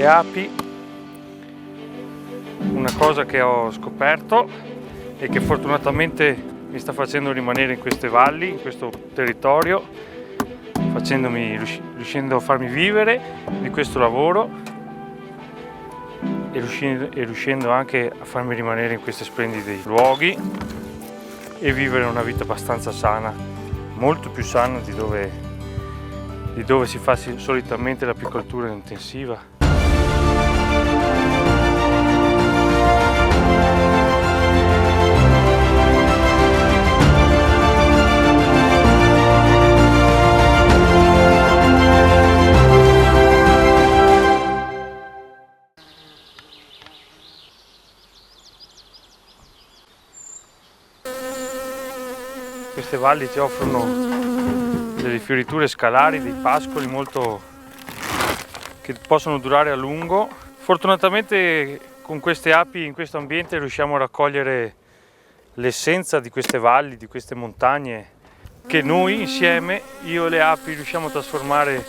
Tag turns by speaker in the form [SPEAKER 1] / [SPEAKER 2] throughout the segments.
[SPEAKER 1] api, una cosa che ho scoperto e che fortunatamente mi sta facendo rimanere in queste valli, in questo territorio, riuscendo a farmi vivere di questo lavoro e riuscendo anche a farmi rimanere in questi splendidi luoghi e vivere una vita abbastanza sana, molto più sana di dove si fa solitamente l'apicoltura intensiva. Queste valli ci offrono delle fioriture scalari, dei pascoli che possono durare a lungo. Fortunatamente con queste api in questo ambiente riusciamo a raccogliere l'essenza di queste valli, di queste montagne, che noi insieme, io e le api, riusciamo a trasformare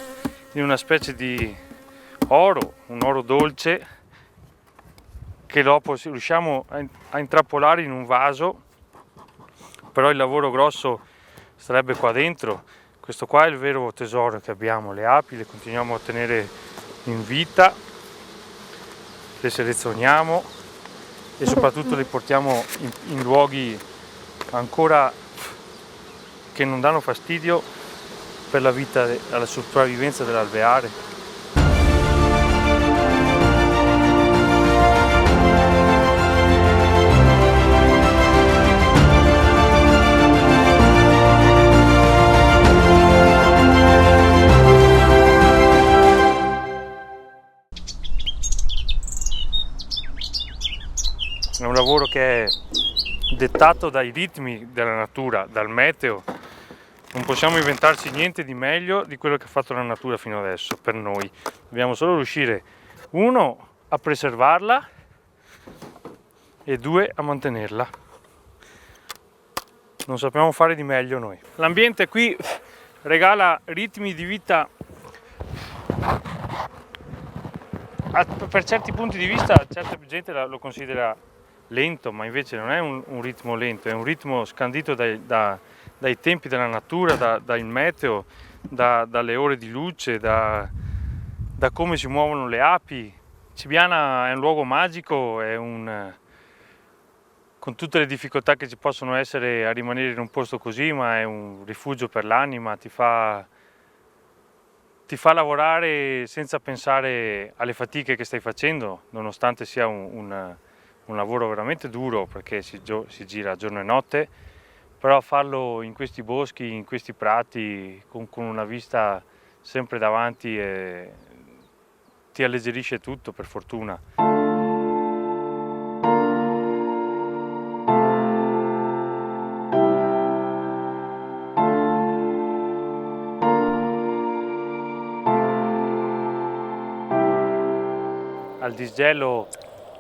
[SPEAKER 1] in una specie di oro, un oro dolce, che dopo riusciamo a intrappolare in un vaso. Però il lavoro grosso sarebbe qua dentro. Questo qua è il vero tesoro che abbiamo. Le api le continuiamo a tenere in vita, le selezioniamo e soprattutto le portiamo in luoghi ancora che non danno fastidio per la vita, alla sopravvivenza dell'alveare. È un lavoro che è dettato dai ritmi della natura, dal meteo. Non possiamo inventarci niente di meglio di quello che ha fatto la natura fino adesso per noi. Dobbiamo solo riuscire, uno, a preservarla e due, a mantenerla. Non sappiamo fare di meglio noi. L'ambiente qui regala ritmi di vita, per certi punti di vista certa gente lo considera lento, ma invece non è un ritmo lento, è un ritmo scandito dai tempi della natura, dal meteo, dalle ore di luce, da come si muovono le api. Cibiana è un luogo magico, con tutte le difficoltà che ci possono essere a rimanere in un posto così, ma è un rifugio per l'anima, ti fa lavorare senza pensare alle fatiche che stai facendo, nonostante sia un lavoro veramente duro, perché si gira giorno e notte, però farlo in questi boschi, in questi prati, con una vista sempre davanti, ti alleggerisce tutto, per fortuna. Al disgelo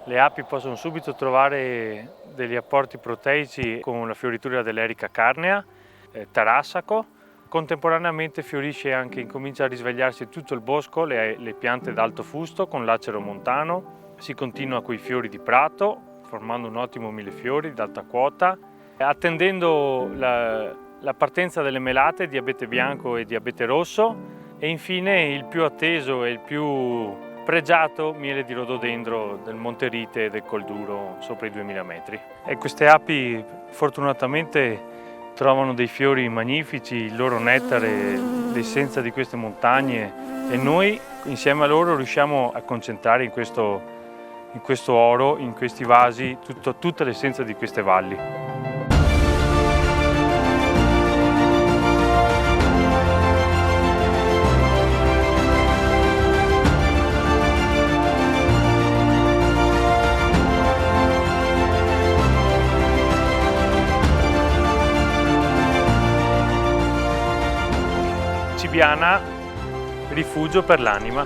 [SPEAKER 1] le api possono subito trovare degli apporti proteici con la fioritura dell'Erica carnea, tarassaco. Contemporaneamente incomincia a risvegliarsi tutto il bosco, le piante d'alto fusto con l'acero montano. Si continua con i fiori di prato, formando un ottimo millefiori d'alta quota, attendendo la partenza delle melate di abete bianco e di abete rosso, e infine il più atteso e il più pregiato miele di rododendro del Monte Rite e del Col Duro sopra i 2000 metri. E queste api fortunatamente trovano dei fiori magnifici, il loro nettare, l'essenza di queste montagne, e noi insieme a loro riusciamo a concentrare in questo oro, in questi vasi, tutta l'essenza di queste valli. Cibiana, rifugio per l'anima.